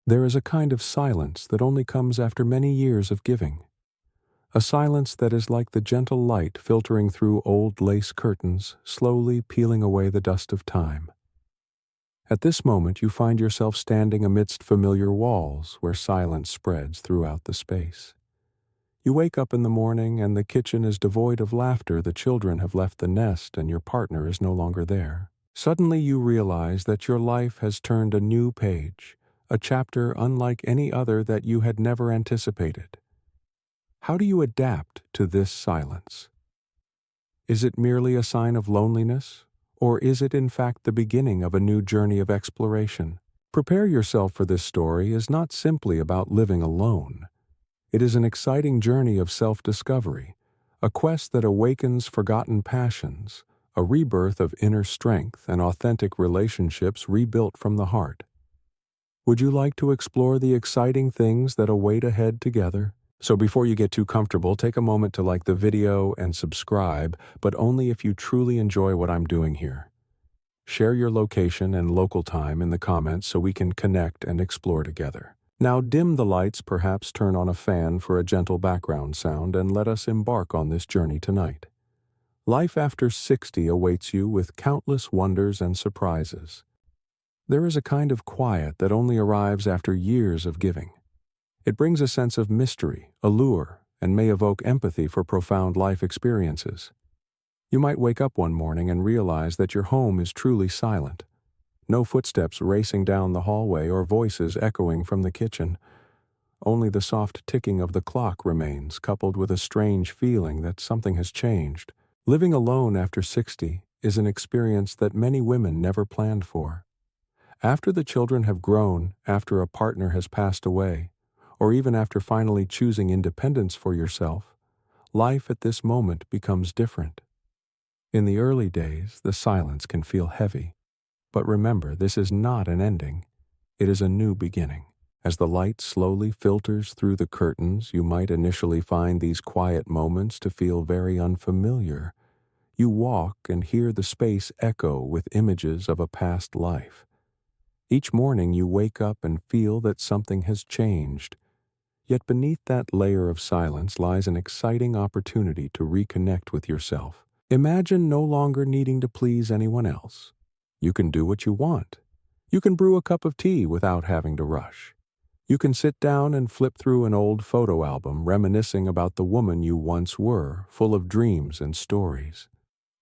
There is a kind of silence that only comes after many years of giving. A silence that is like the gentle light filtering through old lace curtains, slowly peeling away the dust of time. At this moment you find yourself standing amidst familiar walls where silence spreads throughout the space. You wake up in the morning and the kitchen is devoid of laughter, the children have left the nest and your partner is no longer there. Suddenly you realize that your life has turned a new page, a chapter unlike any other that you had never anticipated. How do you adapt to this silence? Is it merely a sign of loneliness, or is it in fact the beginning of a new journey of exploration? Prepare yourself, for this story is not simply about living alone. It is an exciting journey of self-discovery, a quest that awakens forgotten passions, a rebirth of inner strength and authentic relationships rebuilt from the heart. Would you like to explore the exciting things that await ahead together? So before you get too comfortable, take a moment to like the video and subscribe, but only if you truly enjoy what I'm doing here. Share your location and local time in the comments so we can connect and explore together. Now dim the lights, perhaps turn on a fan for a gentle background sound, and let us embark on this journey tonight. Life after 60 awaits you with countless wonders and surprises. There is a kind of quiet that only arrives after years of giving. It brings a sense of mystery, allure, and may evoke empathy for profound life experiences. You might wake up one morning and realize that your home is truly silent. No footsteps racing down the hallway or voices echoing from the kitchen. Only the soft ticking of the clock remains, coupled with a strange feeling that something has changed. Living alone after 60 is an experience that many women never planned for. After the children have grown, after a partner has passed away, or even after finally choosing independence for yourself, life at this moment becomes different. In the early days, the silence can feel heavy. But remember, this is not an ending. It is a new beginning. As the light slowly filters through the curtains, you might initially find these quiet moments to feel very unfamiliar. You walk and hear the space echo with images of a past life. Each morning you wake up and feel that something has changed. Yet beneath that layer of silence lies an exciting opportunity to reconnect with yourself. Imagine no longer needing to please anyone else. You can do what you want. You can brew a cup of tea without having to rush. You can sit down and flip through an old photo album, reminiscing about the woman you once were, full of dreams and stories.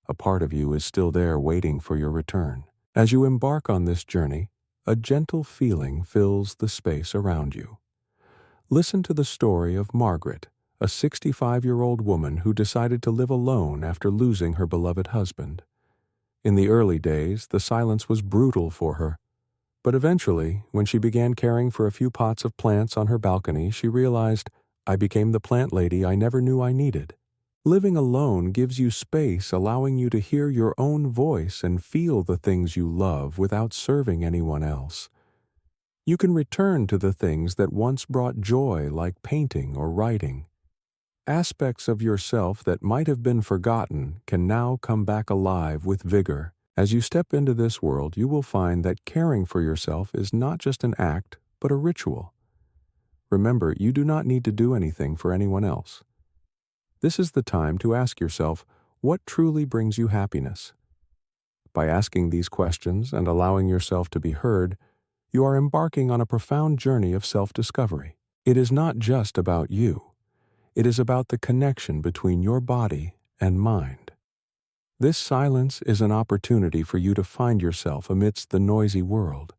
A part of you is still there waiting for your return. As you embark on this journey, a gentle feeling fills the space around you. Listen to the story of Margaret, a 65-year-old woman who decided to live alone after losing her beloved husband. In the early days, the silence was brutal for her, but eventually, when she began caring for a few pots of plants on her balcony, she realized, "I became the plant lady I never knew I needed." Living alone gives you space, allowing you to hear your own voice and feel the things you love without serving anyone else. You can return to the things that once brought joy, like painting or writing. Aspects of yourself that might have been forgotten can now come back alive with vigor. As you step into this world, you will find that caring for yourself is not just an act, but a ritual. Remember, you do not need to do anything for anyone else. This is the time to ask yourself, what truly brings you happiness? By asking these questions and allowing yourself to be heard, you are embarking on a profound journey of self-discovery. It is not just about you. It is about the connection between your body and mind. This silence is an opportunity for you to find yourself amidst the noisy world.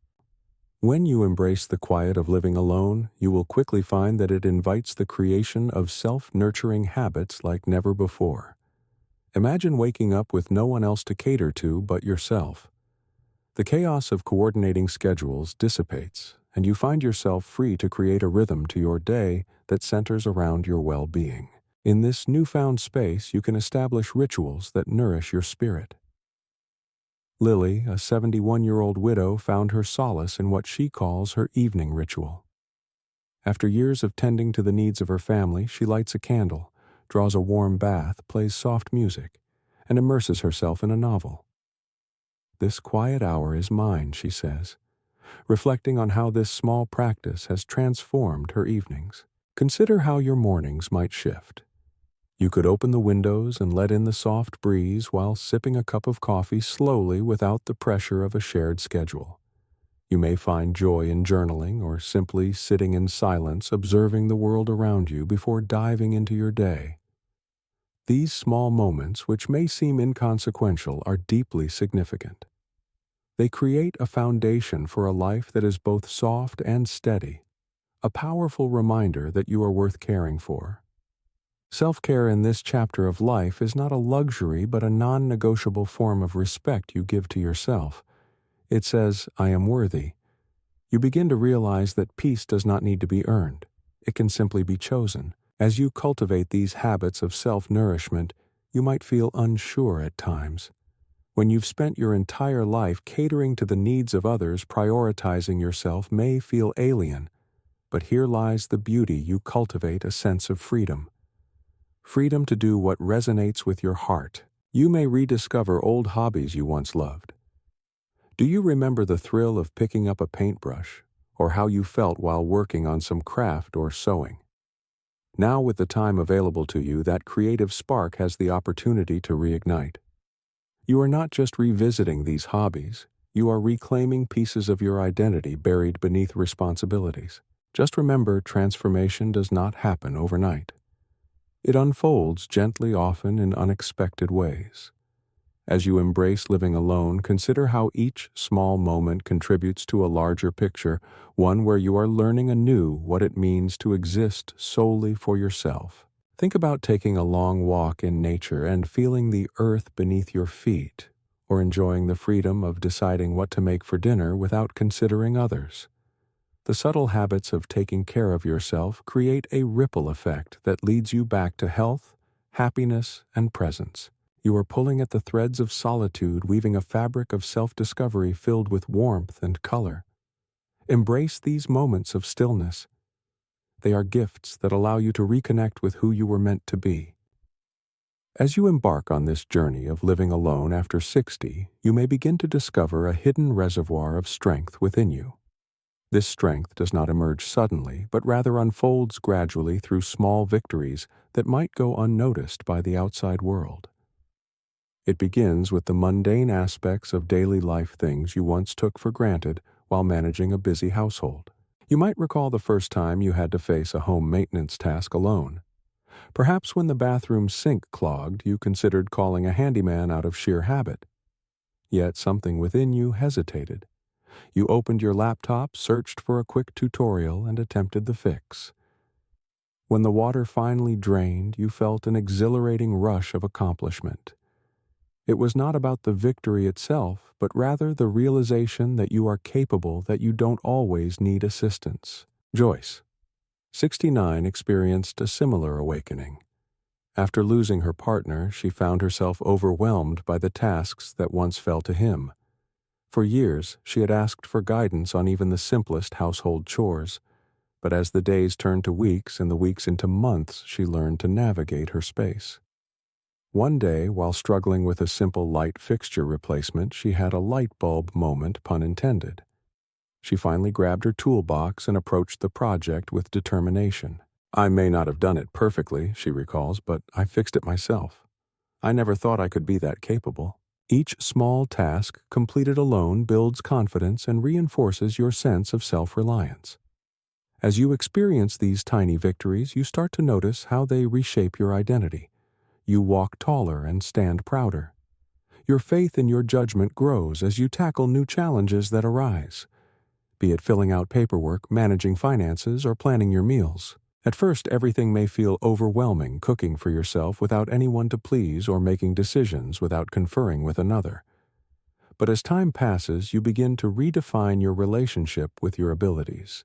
When you embrace the quiet of living alone, you will quickly find that it invites the creation of self-nurturing habits like never before. Imagine waking up with no one else to cater to but yourself. The chaos of coordinating schedules dissipates, and you find yourself free to create a rhythm to your day that centers around your well-being. In this newfound space, you can establish rituals that nourish your spirit. Lily, a 71-year-old widow, found her solace in what she calls her evening ritual. After years of tending to the needs of her family, she lights a candle, draws a warm bath, plays soft music, and immerses herself in a novel. "This quiet hour is mine," she says. reflecting on how this small practice has transformed her evenings. Consider how your mornings might shift. You could open the windows and let in the soft breeze while sipping a cup of coffee slowly without the pressure of a shared schedule. You may find joy in journaling or simply sitting in silence observing the world around you before diving into your day. These small moments, which may seem inconsequential, are deeply significant. They create a foundation for a life that is both soft and steady, a powerful reminder that you are worth caring for. Self-care in this chapter of life is not a luxury but a non-negotiable form of respect you give to yourself. It says, "I am worthy." You begin to realize that peace does not need to be earned. It can simply be chosen. As you cultivate these habits of self-nourishment, you might feel unsure at times. When you've spent your entire life catering to the needs of others, prioritizing yourself may feel alien. But here lies the beauty: you cultivate a sense of freedom. Freedom to do what resonates with your heart. You may rediscover old hobbies you once loved. Do you remember the thrill of picking up a paintbrush, or how you felt while working on some craft or sewing? Now, with the time available to you, that creative spark has the opportunity to reignite. You are not just revisiting these hobbies, you are reclaiming pieces of your identity buried beneath responsibilities. Just remember, transformation does not happen overnight. It unfolds gently, often in unexpected ways. As you embrace living alone, consider how each small moment contributes to a larger picture, one where you are learning anew what it means to exist solely for yourself. Think about taking a long walk in nature and feeling the earth beneath your feet, or enjoying the freedom of deciding what to make for dinner without considering others. The subtle habits of taking care of yourself create a ripple effect that leads you back to health, happiness, and presence. You are pulling at the threads of solitude, weaving a fabric of self-discovery filled with warmth and color. Embrace these moments of stillness. They are gifts that allow you to reconnect with who you were meant to be. As you embark on this journey of living alone after 60, you may begin to discover a hidden reservoir of strength within you. This strength does not emerge suddenly, but rather unfolds gradually through small victories that might go unnoticed by the outside world. It begins with the mundane aspects of daily life, things you once took for granted while managing a busy household. You might recall the first time you had to face a home maintenance task alone. Perhaps when the bathroom sink clogged, you considered calling a handyman out of sheer habit. Yet something within you hesitated. You opened your laptop, searched for a quick tutorial, and attempted the fix. When the water finally drained, you felt an exhilarating rush of accomplishment. It was not about the victory itself, but rather the realization that you are capable, that you don't always need assistance. Joyce, 69, experienced a similar awakening. After losing her partner, she found herself overwhelmed by the tasks that once fell to him. For years, she had asked for guidance on even the simplest household chores, but as the days turned to weeks and the weeks into months, she learned to navigate her space. One day, while struggling with a simple light fixture replacement, she had a light bulb moment, pun intended. She finally grabbed her toolbox and approached the project with determination. "I may not have done it perfectly," she recalls, "but I fixed it myself. I never thought I could be that capable." Each small task completed alone builds confidence and reinforces your sense of self-reliance. As you experience these tiny victories, you start to notice how they reshape your identity. You walk taller and stand prouder. Your faith in your judgment grows as you tackle new challenges that arise, be it filling out paperwork, managing finances, or planning your meals. At first, everything may feel overwhelming, cooking for yourself without anyone to please or making decisions without conferring with another. But as time passes, you begin to redefine your relationship with your abilities.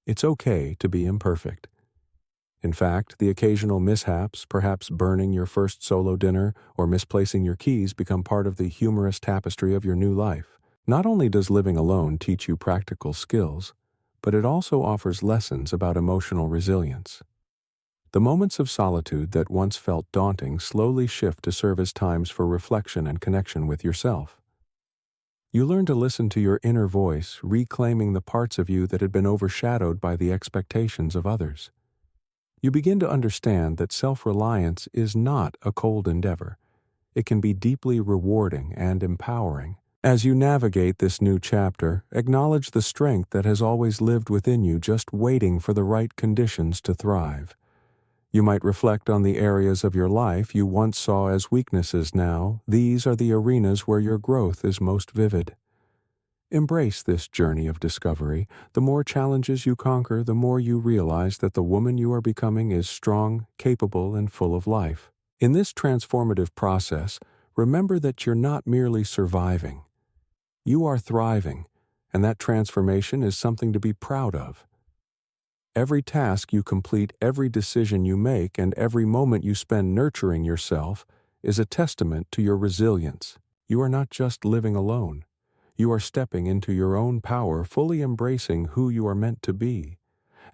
It's okay to be imperfect. In fact, the occasional mishaps, perhaps burning your first solo dinner or misplacing your keys, become part of the humorous tapestry of your new life. Not only does living alone teach you practical skills, but it also offers lessons about emotional resilience. The moments of solitude that once felt daunting slowly shift to serve as times for reflection and connection with yourself. You learn to listen to your inner voice, reclaiming the parts of you that had been overshadowed by the expectations of others. You begin to understand that self-reliance is not a cold endeavor. It can be deeply rewarding and empowering. As you navigate this new chapter, acknowledge the strength that has always lived within you, just waiting for the right conditions to thrive. You might reflect on the areas of your life you once saw as weaknesses now. These are the arenas where your growth is most vivid. Embrace this journey of discovery. The more challenges you conquer, the more you realize that the woman you are becoming is strong, capable, and full of life. In this transformative process, remember that you're not merely surviving. You are thriving, and that transformation is something to be proud of. Every task you complete, every decision you make, and every moment you spend nurturing yourself is a testament to your resilience. You are not just living alone. You are stepping into your own power, fully embracing who you are meant to be.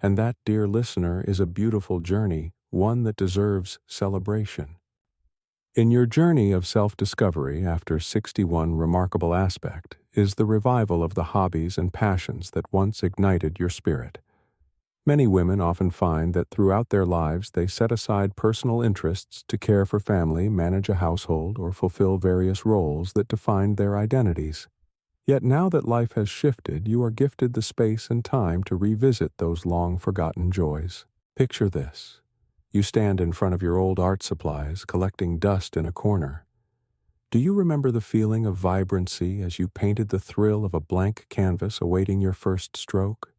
And that, dear listener, is a beautiful journey, one that deserves celebration. In your journey of self-discovery, after 61 remarkable aspect, is the revival of the hobbies and passions that once ignited your spirit. Many women often find that throughout their lives they set aside personal interests to care for family, manage a household, or fulfill various roles that defined their identities. Yet now that life has shifted, you are gifted the space and time to revisit those long-forgotten joys. Picture this. You stand in front of your old art supplies, collecting dust in a corner. Do you remember the feeling of vibrancy as you painted, the thrill of a blank canvas awaiting your first stroke?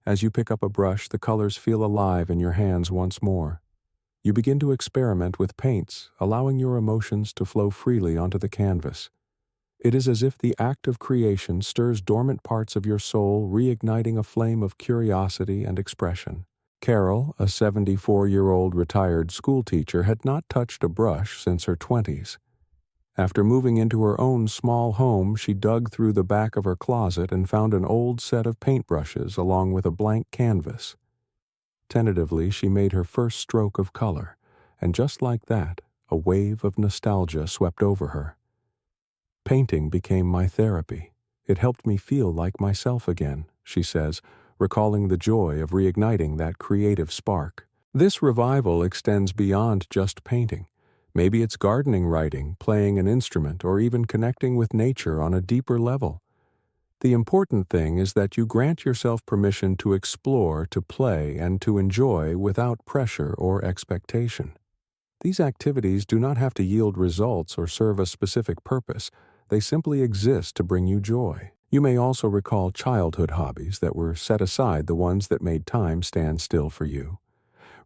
As you pick up a brush, the colors feel alive in your hands once more. You begin to experiment with paints, allowing your emotions to flow freely onto the canvas. It is as if the act of creation stirs dormant parts of your soul, reigniting a flame of curiosity and expression. Carol, a 74-year-old retired schoolteacher, had not touched a brush since her 20s. After moving into her own small home, she dug through the back of her closet and found an old set of paintbrushes along with a blank canvas. Tentatively, she made her first stroke of color, and just like that, a wave of nostalgia swept over her. Painting became my therapy. It helped me feel like myself again, she says, recalling the joy of reigniting that creative spark. This revival extends beyond just painting. Maybe it's gardening, writing, playing an instrument, or even connecting with nature on a deeper level. The important thing is that you grant yourself permission to explore, to play, and to enjoy without pressure or expectation. These activities do not have to yield results or serve a specific purpose. They simply exist to bring you joy. You may also recall childhood hobbies that were set aside, the ones that made time stand still for you.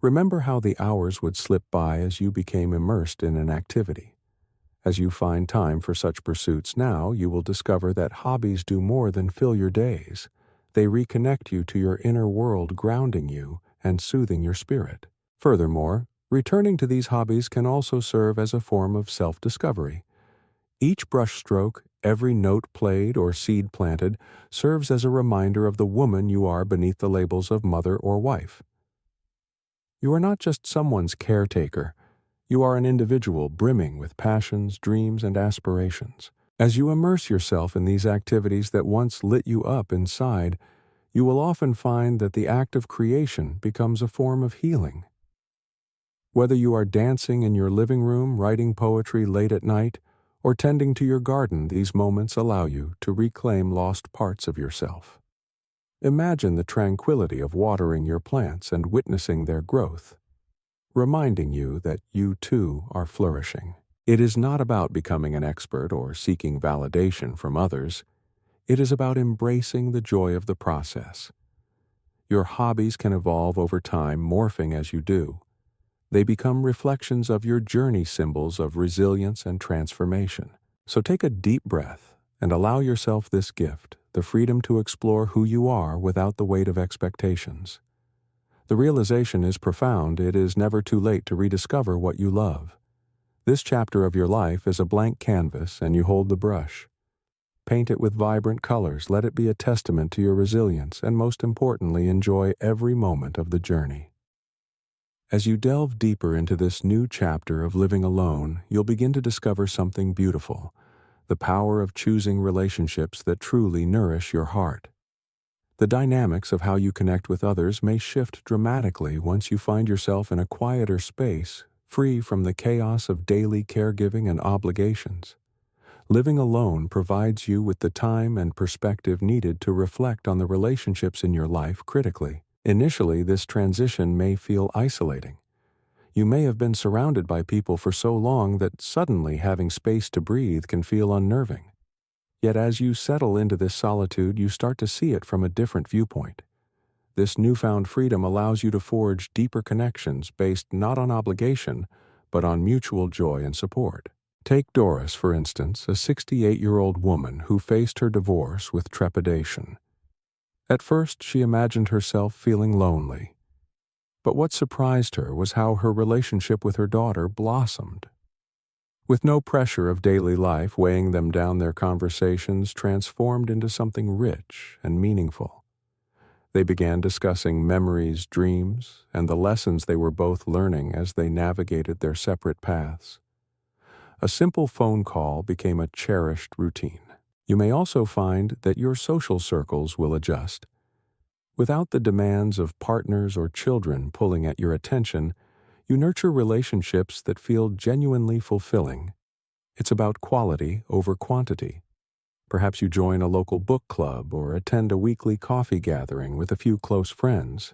Remember how the hours would slip by as you became immersed in an activity. As you find time for such pursuits now, you will discover that hobbies do more than fill your days. They reconnect you to your inner world, grounding you and soothing your spirit. Furthermore, returning to these hobbies can also serve as a form of self-discovery. Each brushstroke, every note played or seed planted, serves as a reminder of the woman you are beneath the labels of mother or wife. You are not just someone's caretaker. You are an individual brimming with passions, dreams, and aspirations. As you immerse yourself in these activities that once lit you up inside, you will often find that the act of creation becomes a form of healing. Whether you are dancing in your living room, writing poetry late at night, or tending to your garden, these moments allow you to reclaim lost parts of yourself. Imagine the tranquility of watering your plants and witnessing their growth, reminding you that you too are flourishing. It is not about becoming an expert or seeking validation from others. It is about embracing the joy of the process. Your hobbies can evolve over time, morphing as you do. They become reflections of your journey, symbols of resilience and transformation. So take a deep breath and allow yourself this gift, the freedom to explore who you are without the weight of expectations. The realization is profound. It is never too late to rediscover what you love. This chapter of your life is a blank canvas, and you hold the brush. Paint it with vibrant colors. Let it be a testament to your resilience, and most importantly, enjoy every moment of the journey. As you delve deeper into this new chapter of living alone, you'll begin to discover something beautiful. the power of choosing relationships that truly nourish your heart. The dynamics of how you connect with others may shift dramatically once you find yourself in a quieter space, free from the chaos of daily caregiving and obligations. Living alone provides you with the time and perspective needed to reflect on the relationships in your life critically. Initially, this transition may feel isolating. You may have been surrounded by people for so long that suddenly having space to breathe can feel unnerving. Yet as you settle into this solitude, you start to see it from a different viewpoint. This newfound freedom allows you to forge deeper connections based not on obligation, but on mutual joy and support. Take Doris, for instance, a 68-year-old woman who faced her divorce with trepidation. At first, she imagined herself feeling lonely. But what surprised her was how her relationship with her daughter blossomed. With no pressure of daily life weighing them down, their conversations transformed into something rich and meaningful. They began discussing memories, dreams, and the lessons they were both learning as they navigated their separate paths. A simple phone call became a cherished routine. You may also find that your social circles will adjust. Without the demands of partners or children pulling at your attention, you nurture relationships that feel genuinely fulfilling. It's about quality over quantity. Perhaps you join a local book club or attend a weekly coffee gathering with a few close friends.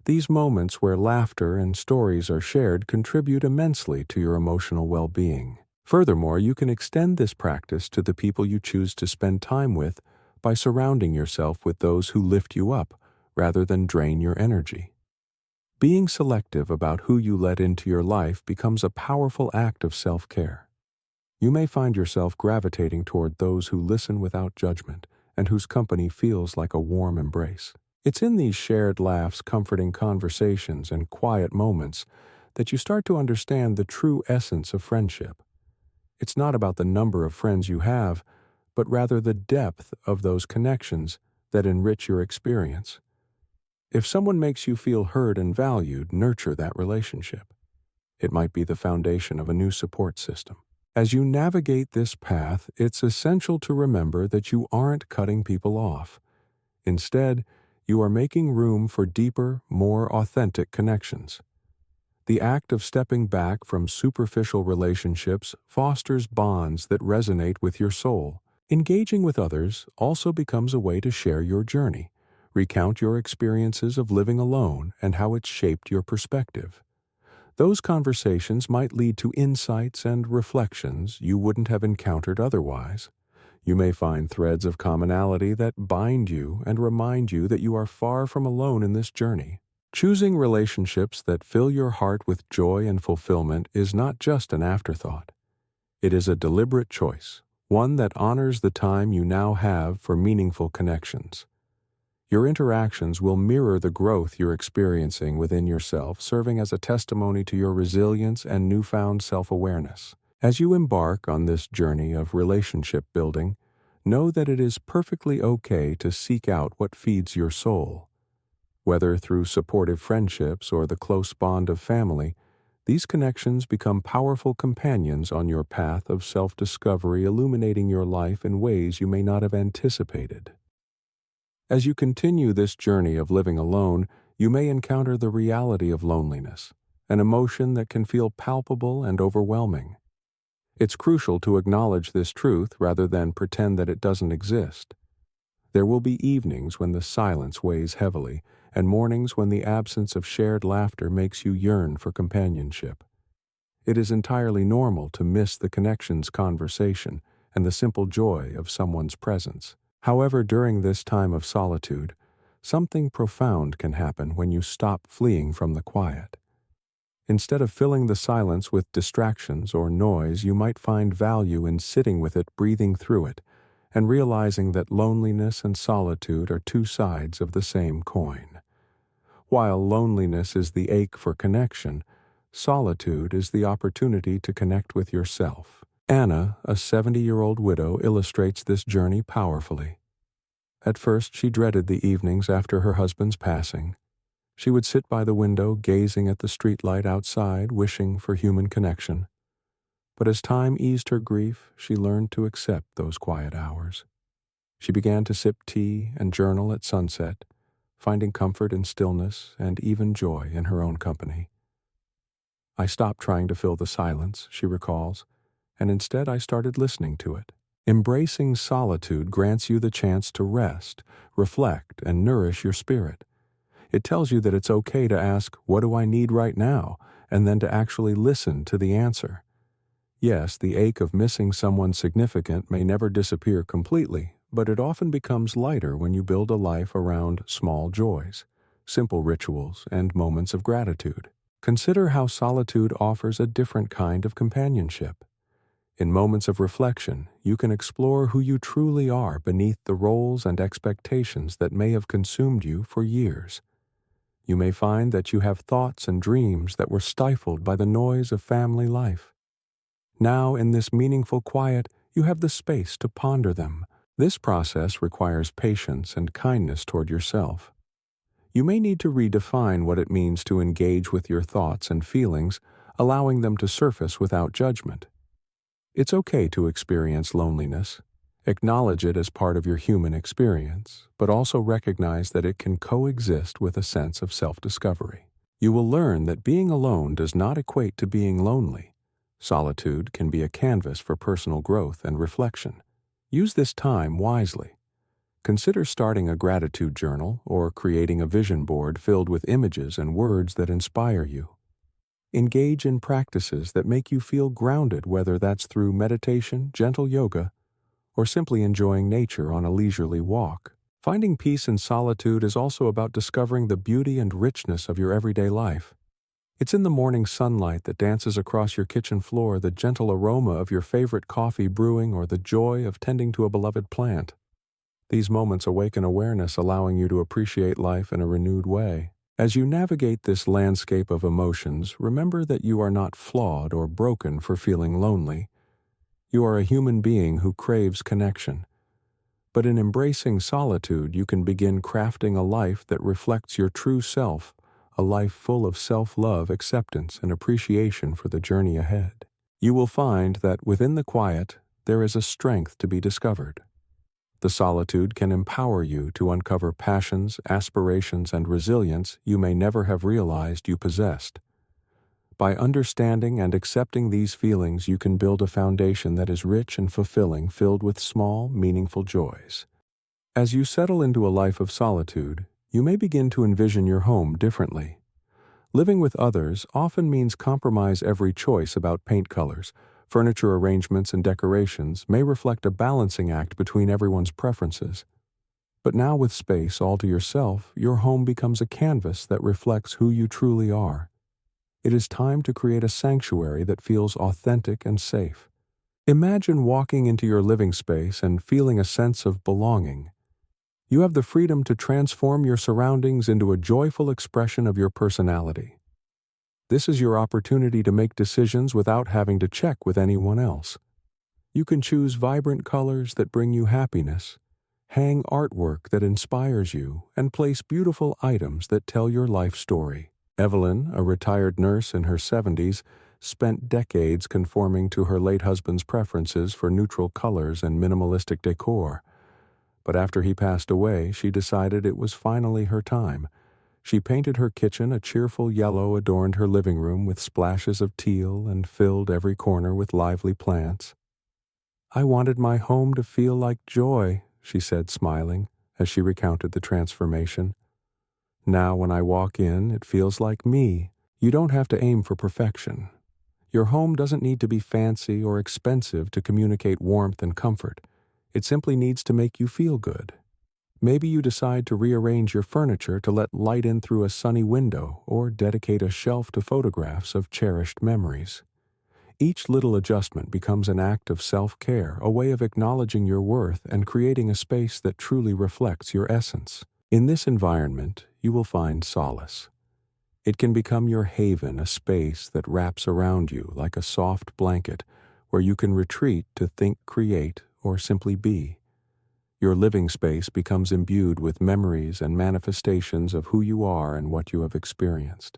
These moments where laughter and stories are shared contribute immensely to your emotional well-being. Furthermore, you can extend this practice to the people you choose to spend time with by surrounding yourself with those who lift you up rather than drain your energy. Being selective about who you let into your life becomes a powerful act of self-care. You may find yourself gravitating toward those who listen without judgment and whose company feels like a warm embrace. It's in these shared laughs, comforting conversations, and quiet moments that you start to understand the true essence of friendship. It's not about the number of friends you have, but rather the depth of those connections that enrich your experience. If someone makes you feel heard and valued, nurture that relationship. It might be the foundation of a new support system. As you navigate this path, it's essential to remember that you aren't cutting people off. Instead, you are making room for deeper, more authentic connections. The act of stepping back from superficial relationships fosters bonds that resonate with your soul. Engaging with others also becomes a way to share your journey. Recount your experiences of living alone and how it's shaped your perspective. Those conversations might lead to insights and reflections you wouldn't have encountered otherwise. You may find threads of commonality that bind you and remind you that you are far from alone in this journey. Choosing relationships that fill your heart with joy and fulfillment is not just an afterthought. It is a deliberate choice, one that honors the time you now have for meaningful connections. Your interactions will mirror the growth you're experiencing within yourself, serving as a testimony to your resilience and newfound self-awareness. As you embark on this journey of relationship building, know that it is perfectly okay to seek out what feeds your soul. Whether through supportive friendships or the close bond of family, these connections become powerful companions on your path of self-discovery, illuminating your life in ways you may not have anticipated. As you continue this journey of living alone, you may encounter the reality of loneliness, an emotion that can feel palpable and overwhelming. It's crucial to acknowledge this truth rather than pretend that it doesn't exist. There will be evenings when the silence weighs heavily, and mornings when the absence of shared laughter makes you yearn for companionship. It is entirely normal to miss the connection's conversation and the simple joy of someone's presence. However, during this time of solitude, something profound can happen when you stop fleeing from the quiet. Instead of filling the silence with distractions or noise, you might find value in sitting with it, breathing through it, and realizing that loneliness and solitude are two sides of the same coin. While loneliness is the ache for connection, solitude is the opportunity to connect with yourself. Anna, a 70-year-old widow, illustrates this journey powerfully. At first, she dreaded the evenings after her husband's passing. She would sit by the window, gazing at the streetlight outside, wishing for human connection. But as time eased her grief, she learned to accept those quiet hours. She began to sip tea and journal at sunset, finding comfort in stillness and even joy in her own company. I stopped trying to fill the silence, she recalls, and instead I started listening to it. Embracing solitude grants you the chance to rest, reflect, and nourish your spirit. It tells you that it's okay to ask, "What do I need right now?" and then to actually listen to the answer. Yes, the ache of missing someone significant may never disappear completely, but it often becomes lighter when you build a life around small joys, simple rituals, and moments of gratitude. Consider how solitude offers a different kind of companionship. In moments of reflection, you can explore who you truly are beneath the roles and expectations that may have consumed you for years. You may find that you have thoughts and dreams that were stifled by the noise of family life. Now, in this meaningful quiet, you have the space to ponder them. This process requires patience and kindness toward yourself. You may need to redefine what it means to engage with your thoughts and feelings, allowing them to surface without judgment. It's okay to experience loneliness. Acknowledge it as part of your human experience, but also recognize that it can coexist with a sense of self-discovery. You will learn that being alone does not equate to being lonely. Solitude can be a canvas for personal growth and reflection. Use this time wisely. Consider starting a gratitude journal or creating a vision board filled with images and words that inspire you. Engage in practices that make you feel grounded, whether that's through meditation, gentle yoga, or simply enjoying nature on a leisurely walk. Finding peace in solitude is also about discovering the beauty and richness of your everyday life. It's in the morning sunlight that dances across your kitchen floor, the gentle aroma of your favorite coffee brewing, or the joy of tending to a beloved plant. These moments awaken awareness, allowing you to appreciate life in a renewed way. As you navigate this landscape of emotions, remember that you are not flawed or broken for feeling lonely. You are a human being who craves connection. But in embracing solitude, you can begin crafting a life that reflects your true self, a life full of self-love, acceptance, and appreciation for the journey ahead. You will find that within the quiet, there is a strength to be discovered. The solitude can empower you to uncover passions, aspirations, and resilience you may never have realized you possessed. By understanding and accepting these feelings, you can build a foundation that is rich and fulfilling, filled with small, meaningful joys. As you settle into a life of solitude, you may begin to envision your home differently. Living with others often means compromise. Every choice about paint colors, furniture arrangements, and decorations may reflect a balancing act between everyone's preferences. But now, with space all to yourself, your home becomes a canvas that reflects who you truly are. It is time to create a sanctuary that feels authentic and safe. Imagine walking into your living space and feeling a sense of belonging. You have the freedom to transform your surroundings into a joyful expression of your personality. This is your opportunity to make decisions without having to check with anyone else. You can choose vibrant colors that bring you happiness, hang artwork that inspires you, and place beautiful items that tell your life story. Evelyn, a retired nurse in her 70s, spent decades conforming to her late husband's preferences for neutral colors and minimalistic decor. But after he passed away, she decided it was finally her time. She painted her kitchen a cheerful yellow, adorned her living room with splashes of teal, and filled every corner with lively plants. "I wanted my home to feel like joy," she said, smiling, as she recounted the transformation. "Now when I walk in, it feels like me." You don't have to aim for perfection. Your home doesn't need to be fancy or expensive to communicate warmth and comfort. It simply needs to make you feel good. Maybe you decide to rearrange your furniture to let light in through a sunny window, or dedicate a shelf to photographs of cherished memories. Each little adjustment becomes an act of self-care, a way of acknowledging your worth and creating a space that truly reflects your essence. In this environment, you will find solace. It can become your haven, a space that wraps around you like a soft blanket, where you can retreat to think, create, or simply be. Your living space becomes imbued with memories and manifestations of who you are and what you have experienced.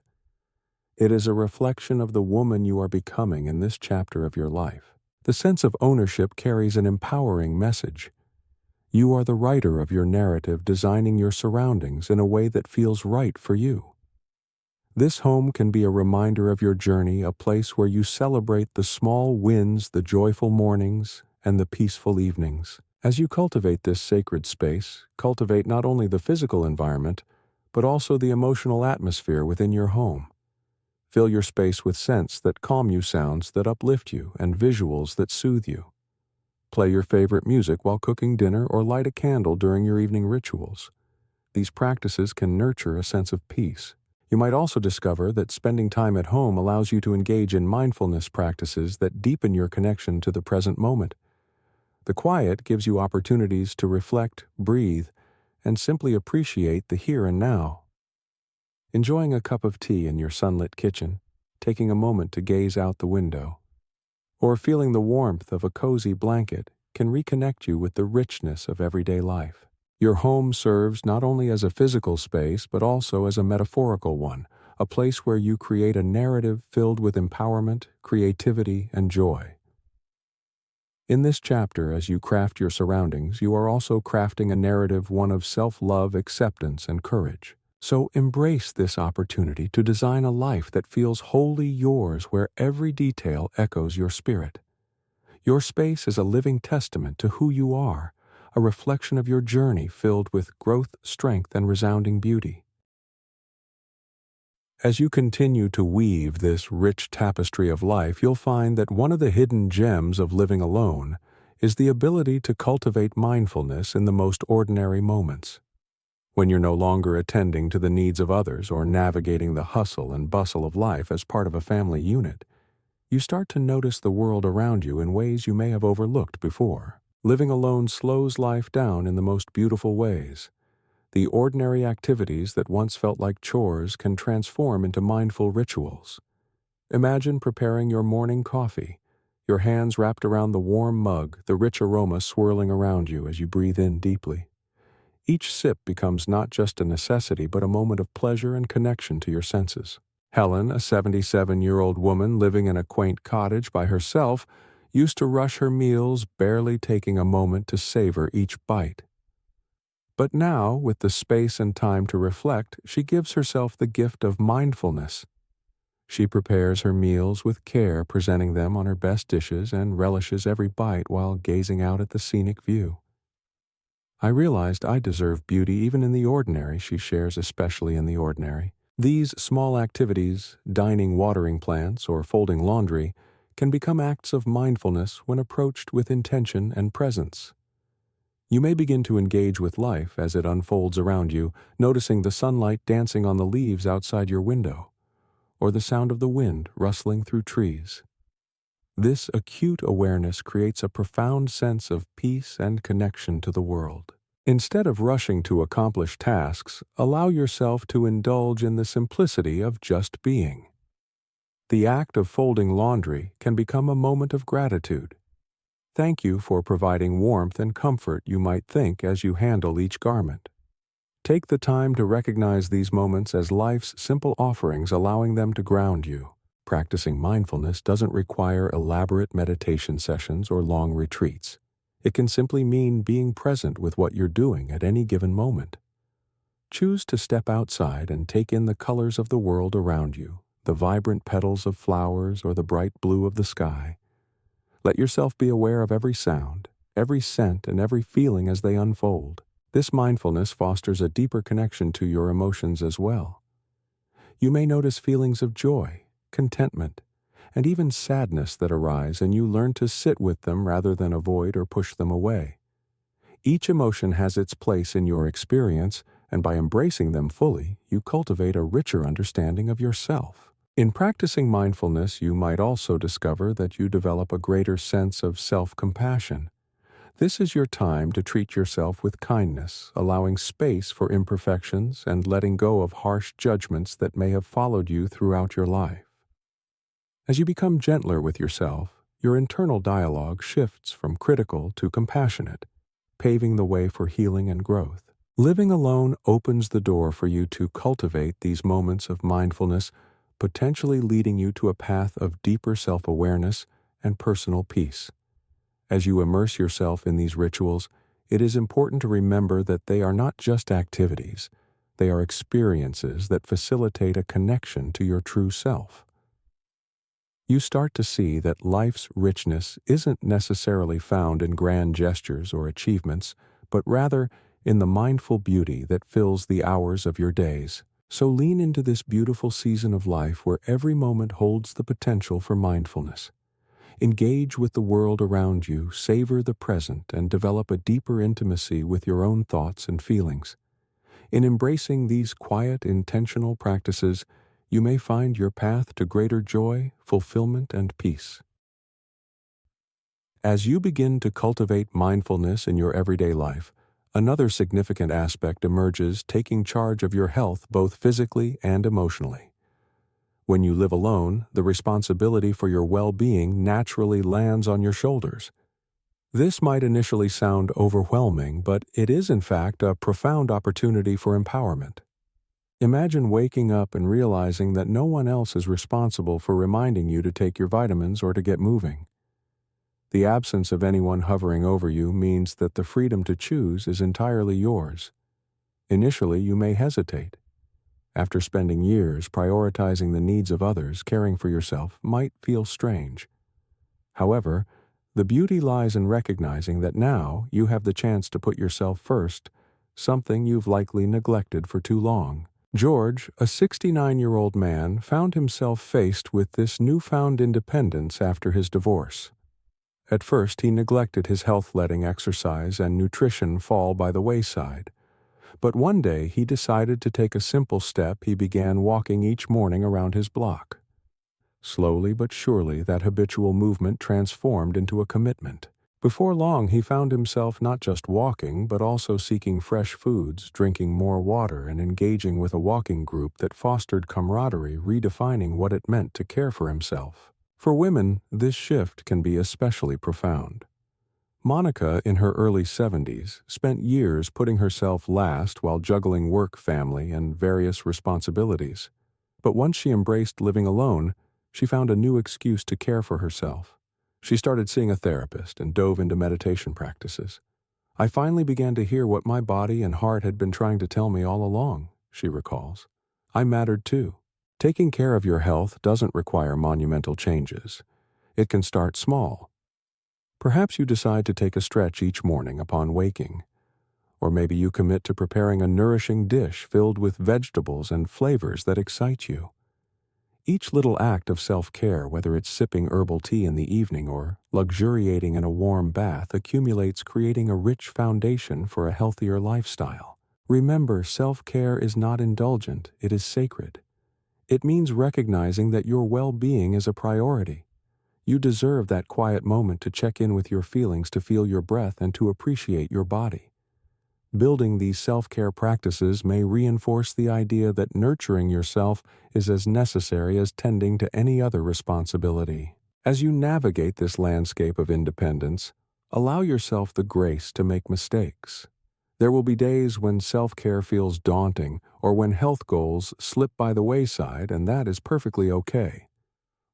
It is a reflection of the woman you are becoming in this chapter of your life. The sense of ownership carries an empowering message. You are the writer of your narrative, designing your surroundings in a way that feels right for you. This home can be a reminder of your journey, a place where you celebrate the small wins, the joyful mornings, and the peaceful evenings. As you cultivate this sacred space, cultivate not only the physical environment, but also the emotional atmosphere within your home. Fill your space with scents that calm you, sounds that uplift you, and visuals that soothe you. Play your favorite music while cooking dinner or light a candle during your evening rituals. These practices can nurture a sense of peace. You might also discover that spending time at home allows you to engage in mindfulness practices that deepen your connection to the present moment. The quiet gives you opportunities to reflect, breathe, and simply appreciate the here and now. Enjoying a cup of tea in your sunlit kitchen, taking a moment to gaze out the window, or feeling the warmth of a cozy blanket can reconnect you with the richness of everyday life. Your home serves not only as a physical space, but also as a metaphorical one, a place where you create a narrative filled with empowerment, creativity, and joy. In this chapter, as you craft your surroundings, you are also crafting a narrative, one of self-love, acceptance, and courage. So embrace this opportunity to design a life that feels wholly yours, where every detail echoes your spirit. Your space is a living testament to who you are, a reflection of your journey filled with growth, strength, and resounding beauty. As you continue to weave this rich tapestry of life, you'll find that one of the hidden gems of living alone is the ability to cultivate mindfulness in the most ordinary moments. When you're no longer attending to the needs of others or navigating the hustle and bustle of life as part of a family unit, you start to notice the world around you in ways you may have overlooked before. Living alone slows life down in the most beautiful ways. The ordinary activities that once felt like chores can transform into mindful rituals. Imagine preparing your morning coffee, your hands wrapped around the warm mug, the rich aroma swirling around you as you breathe in deeply. Each sip becomes not just a necessity, but a moment of pleasure and connection to your senses. Helen, a 77-year-old woman living in a quaint cottage by herself, used to rush her meals, barely taking a moment to savor each bite. But now, with the space and time to reflect, she gives herself the gift of mindfulness. She prepares her meals with care, presenting them on her best dishes, and relishes every bite while gazing out at the scenic view. I realized I deserve beauty even in the ordinary, she shares, especially in the ordinary. These small activities, dining watering plants or folding laundry, can become acts of mindfulness when approached with intention and presence. You may begin to engage with life as it unfolds around you, noticing the sunlight dancing on the leaves outside your window, or the sound of the wind rustling through trees. This acute awareness creates a profound sense of peace and connection to the world. Instead of rushing to accomplish tasks, allow yourself to indulge in the simplicity of just being. The act of folding laundry can become a moment of gratitude. Thank you for providing warmth and comfort, you might think, as you handle each garment. Take the time to recognize these moments as life's simple offerings, allowing them to ground you. Practicing mindfulness doesn't require elaborate meditation sessions or long retreats. It can simply mean being present with what you're doing at any given moment. Choose to step outside and take in the colors of the world around you, the vibrant petals of flowers or the bright blue of the sky. Let yourself be aware of every sound, every scent, and every feeling as they unfold. This mindfulness fosters a deeper connection to your emotions as well. You may notice feelings of joy, contentment, and even sadness that arise, and you learn to sit with them rather than avoid or push them away. Each emotion has its place in your experience, and by embracing them fully, you cultivate a richer understanding of yourself. In practicing mindfulness, you might also discover that you develop a greater sense of self-compassion. This is your time to treat yourself with kindness, allowing space for imperfections and letting go of harsh judgments that may have followed you throughout your life. As you become gentler with yourself, your internal dialogue shifts from critical to compassionate, paving the way for healing and growth. Living alone opens the door for you to cultivate these moments of mindfulness potentially leading you to a path of deeper self-awareness and personal peace. As you immerse yourself in these rituals, it is important to remember that they are not just activities, they are experiences that facilitate a connection to your true self. You start to see that life's richness isn't necessarily found in grand gestures or achievements, but rather in the mindful beauty that fills the hours of your days. So lean into this beautiful season of life where every moment holds the potential for mindfulness. Engage with the world around you, savor the present, and develop a deeper intimacy with your own thoughts and feelings. In embracing these quiet, intentional practices, you may find your path to greater joy, fulfillment, and peace. As you begin to cultivate mindfulness in your everyday life, another significant aspect emerges, taking charge of your health both physically and emotionally. When you live alone, the responsibility for your well-being naturally lands on your shoulders. This might initially sound overwhelming, but it is in fact a profound opportunity for empowerment. Imagine waking up and realizing that no one else is responsible for reminding you to take your vitamins or to get moving. The absence of anyone hovering over you means that the freedom to choose is entirely yours. Initially, you may hesitate. After spending years prioritizing the needs of others, caring for yourself might feel strange. However, the beauty lies in recognizing that now you have the chance to put yourself first, something you've likely neglected for too long. George, a 69-year-old man, found himself faced with this newfound independence after his divorce. At first, he neglected his health, letting exercise and nutrition fall by the wayside. But one day, he decided to take a simple step. He began walking each morning around his block. Slowly but surely, that habitual movement transformed into a commitment. Before long, he found himself not just walking, but also seeking fresh foods, drinking more water, and engaging with a walking group that fostered camaraderie, redefining what it meant to care for himself. For women, this shift can be especially profound. Monica, in her early 70s, spent years putting herself last while juggling work, family, and various responsibilities. But once she embraced living alone, she found a new excuse to care for herself. She started seeing a therapist and dove into meditation practices. "I finally began to hear what my body and heart had been trying to tell me all along," she recalls. "I mattered too." Taking care of your health doesn't require monumental changes. It can start small. Perhaps you decide to take a stretch each morning upon waking. Or maybe you commit to preparing a nourishing dish filled with vegetables and flavors that excite you. Each little act of self-care, whether it's sipping herbal tea in the evening or luxuriating in a warm bath, accumulates, creating a rich foundation for a healthier lifestyle. Remember, self-care is not indulgent, it is sacred. It means recognizing that your well-being is a priority. You deserve that quiet moment to check in with your feelings, to feel your breath, and to appreciate your body. Building these self-care practices may reinforce the idea that nurturing yourself is as necessary as tending to any other responsibility. As you navigate this landscape of independence, allow yourself the grace to make mistakes. There will be days when self-care feels daunting or when health goals slip by the wayside, and that is perfectly okay.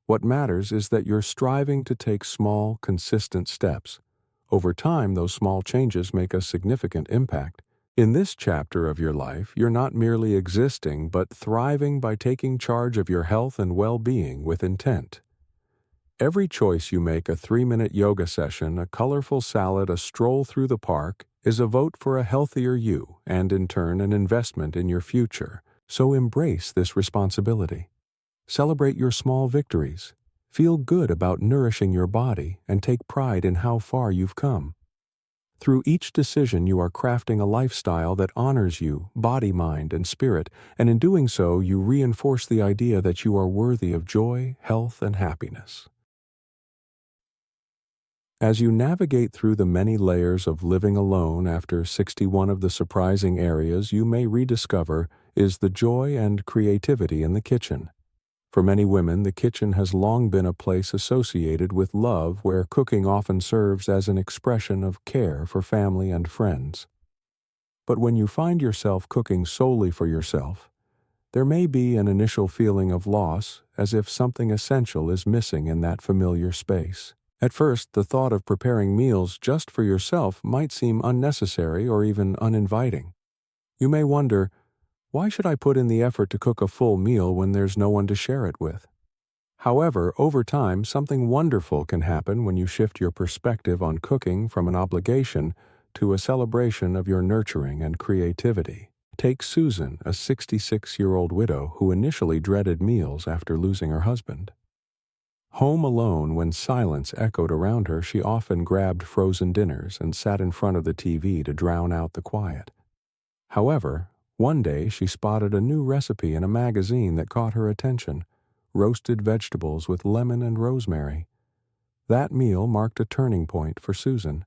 What matters is that you're striving to take small, consistent steps. Over time, those small changes make a significant impact. In this chapter of your life, you're not merely existing, but thriving by taking charge of your health and well-being with intent. Every choice you make, a 3-minute yoga session, a colorful salad, a stroll through the park, is a vote for a healthier you and, in turn, an investment in your future. So embrace this responsibility. Celebrate your small victories. Feel good about nourishing your body and take pride in how far you've come. Through each decision, you are crafting a lifestyle that honors you, body, mind, and spirit, and in doing so, you reinforce the idea that you are worthy of joy, health, and happiness. As you navigate through the many layers of living alone, after 61 of the surprising areas you may rediscover is the joy and creativity in the kitchen. For many women, the kitchen has long been a place associated with love, where cooking often serves as an expression of care for family and friends. But when you find yourself cooking solely for yourself, There may be an initial feeling of loss, as if something essential is missing in that familiar space. At first, the thought of preparing meals just for yourself might seem unnecessary or even uninviting. You may wonder, why should I put in the effort to cook a full meal when there's no one to share it with? However, over time, something wonderful can happen when you shift your perspective on cooking from an obligation to a celebration of your nurturing and creativity. Take Susan, a 66-year-old widow who initially dreaded meals after losing her husband. Home alone, when silence echoed around her, she often grabbed frozen dinners and sat in front of the TV to drown out the quiet. However, one day she spotted a new recipe in a magazine that caught her attention: roasted vegetables with lemon and rosemary. That meal marked a turning point for Susan.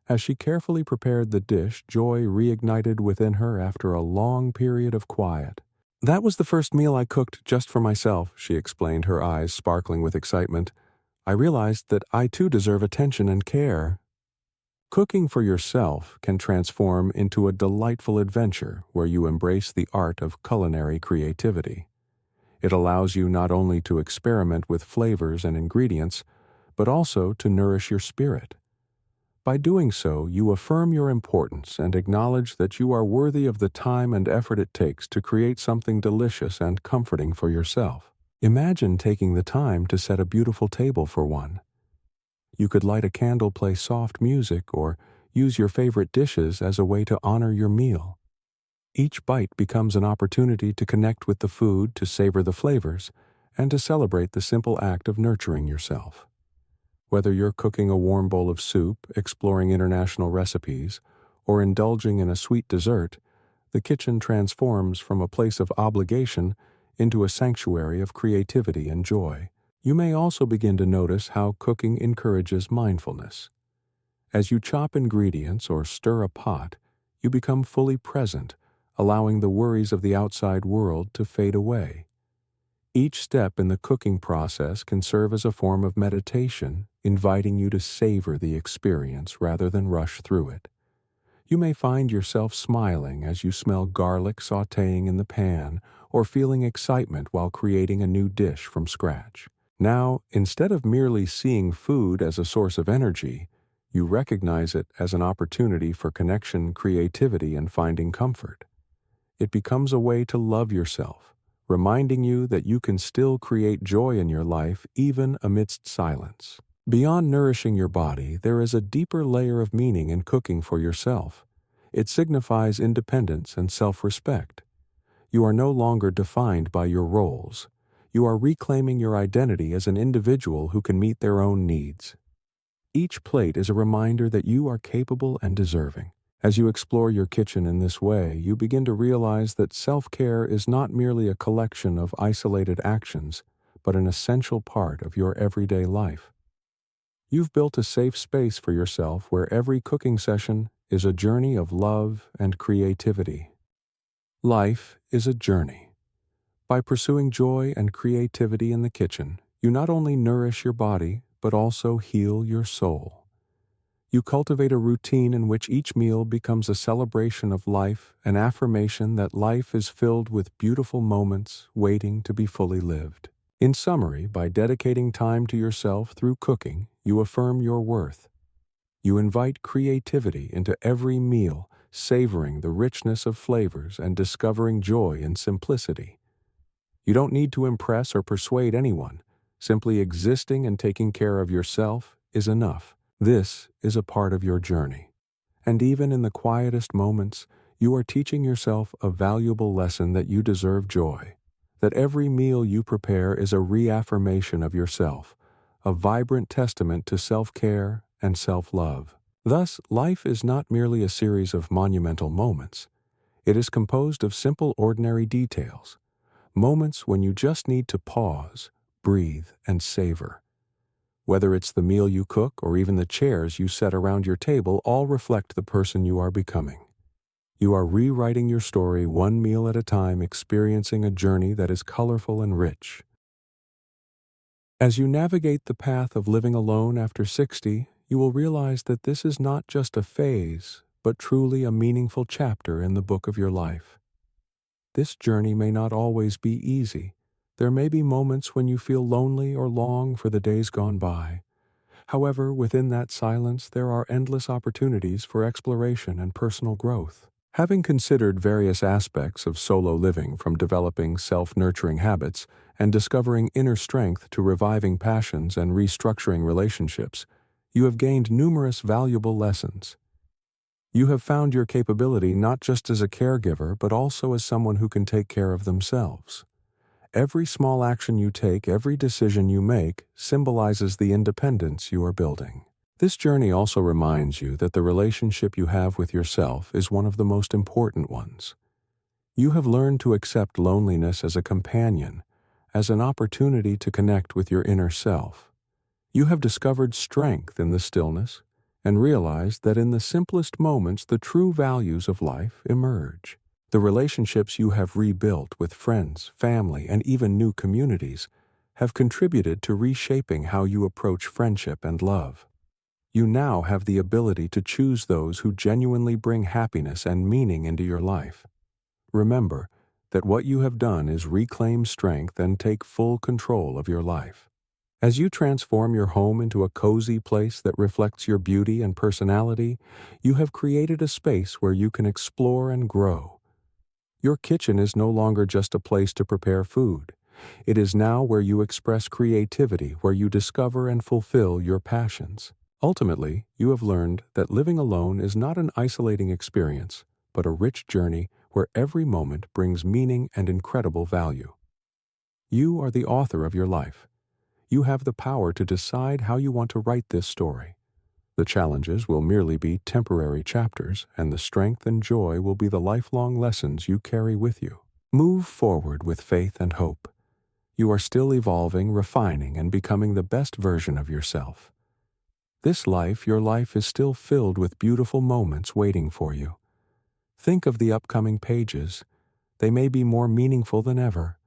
As she carefully prepared the dish, joy reignited within her after a long period of quiet. "That was the first meal I cooked just for myself," she explained, her eyes sparkling with excitement. "I realized that I too deserve attention and care." Cooking for yourself can transform into a delightful adventure where you embrace the art of culinary creativity. It allows you not only to experiment with flavors and ingredients, but also to nourish your spirit. By doing so, you affirm your importance and acknowledge that you are worthy of the time and effort it takes to create something delicious and comforting for yourself. Imagine taking the time to set a beautiful table for one. You could light a candle, play soft music, or use your favorite dishes as a way to honor your meal. Each bite becomes an opportunity to connect with the food, to savor the flavors, and to celebrate the simple act of nurturing yourself. Whether you're cooking a warm bowl of soup, exploring international recipes, or indulging in a sweet dessert, the kitchen transforms from a place of obligation into a sanctuary of creativity and joy. You may also begin to notice how cooking encourages mindfulness. As you chop ingredients or stir a pot, you become fully present, allowing the worries of the outside world to fade away. Each step in the cooking process can serve as a form of meditation, inviting you to savor the experience rather than rush through it. You may find yourself smiling as you smell garlic sautéing in the pan, or feeling excitement while creating a new dish from scratch. Now, instead of merely seeing food as a source of energy, you recognize it as an opportunity for connection, creativity, and finding comfort. It becomes a way to love yourself, reminding you that you can still create joy in your life even amidst silence. Beyond nourishing your body, there is a deeper layer of meaning in cooking for yourself. It signifies independence and self-respect. You are no longer defined by your roles. You are reclaiming your identity as an individual who can meet their own needs. Each plate is a reminder that you are capable and deserving. As you explore your kitchen in this way, you begin to realize that self-care is not merely a collection of isolated actions, but an essential part of your everyday life. You've built a safe space for yourself where every cooking session is a journey of love and creativity. Life is a journey. By pursuing joy and creativity in the kitchen, you not only nourish your body, but also heal your soul. You cultivate a routine in which each meal becomes a celebration of life, an affirmation that life is filled with beautiful moments waiting to be fully lived. In summary, by dedicating time to yourself through cooking, you affirm your worth. You invite creativity into every meal, savoring the richness of flavors and discovering joy in simplicity. You don't need to impress or persuade anyone. Simply existing and taking care of yourself is enough. This is a part of your journey. And even in the quietest moments, you are teaching yourself a valuable lesson that you deserve joy. That every meal you prepare is a reaffirmation of yourself, a vibrant testament to self-care and self-love. Thus, life is not merely a series of monumental moments. It is composed of simple, ordinary details, moments when you just need to pause, breathe, and savor. Whether it's the meal you cook or even the chairs you set around your table, all reflect the person you are becoming. You are rewriting your story one meal at a time, experiencing a journey that is colorful and rich. As you navigate the path of living alone after 60, you will realize that this is not just a phase, but truly a meaningful chapter in the book of your life. This journey may not always be easy. There may be moments when you feel lonely or long for the days gone by. However, within that silence, there are endless opportunities for exploration and personal growth. Having considered various aspects of solo living, from developing self-nurturing habits and discovering inner strength to reviving passions and restructuring relationships, you have gained numerous valuable lessons. You have found your capability not just as a caregiver, but also as someone who can take care of themselves. Every small action you take, every decision you make, symbolizes the independence you are building. This journey also reminds you that the relationship you have with yourself is one of the most important ones. You have learned to accept loneliness as a companion, as an opportunity to connect with your inner self. You have discovered strength in the stillness and realized that in the simplest moments the true values of life emerge. The relationships you have rebuilt with friends, family, and even new communities have contributed to reshaping how you approach friendship and love. You now have the ability to choose those who genuinely bring happiness and meaning into your life. Remember that what you have done is reclaim strength and take full control of your life. As you transform your home into a cozy place that reflects your beauty and personality, you have created a space where you can explore and grow. Your kitchen is no longer just a place to prepare food. It is now where you express creativity, where you discover and fulfill your passions. Ultimately, you have learned that living alone is not an isolating experience, but a rich journey where every moment brings meaning and incredible value. You are the author of your life. You have the power to decide how you want to write this story. The challenges will merely be temporary chapters, and the strength and joy will be the lifelong lessons you carry with you. Move forward with faith and hope. You are still evolving, refining, and becoming the best version of yourself. Your life is still filled with beautiful moments waiting for you. Think of the upcoming pages. They may be more meaningful than ever.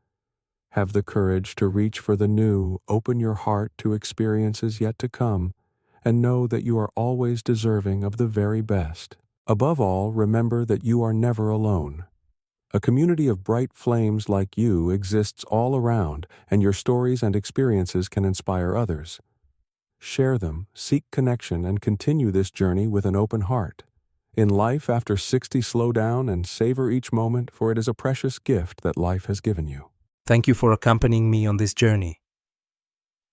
Have the courage to reach for the new, open your heart to experiences yet to come, and know that you are always deserving of the very best. Above all, remember that you are never alone. A community of bright flames like you exists all around, and your stories and experiences can inspire others. Share them, seek connection, and continue this journey with an open heart. In life after 60, slow down and savor each moment, for it is a precious gift that life has given you. Thank you for accompanying me on this journey.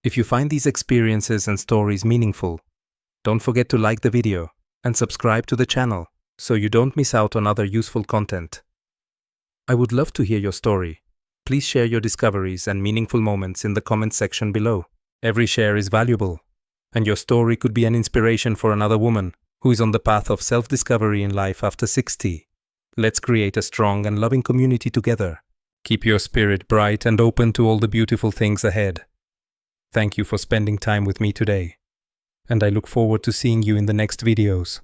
If you find these experiences and stories meaningful, don't forget to like the video and subscribe to the channel so you don't miss out on other useful content. I would love to hear your story. Please share your discoveries and meaningful moments in the comment section below. Every share is valuable, and your story could be an inspiration for another woman who is on the path of self-discovery in life after 60. Let's create a strong and loving community together. Keep your spirit bright and open to all the beautiful things ahead. Thank you for spending time with me today, and I look forward to seeing you in the next videos.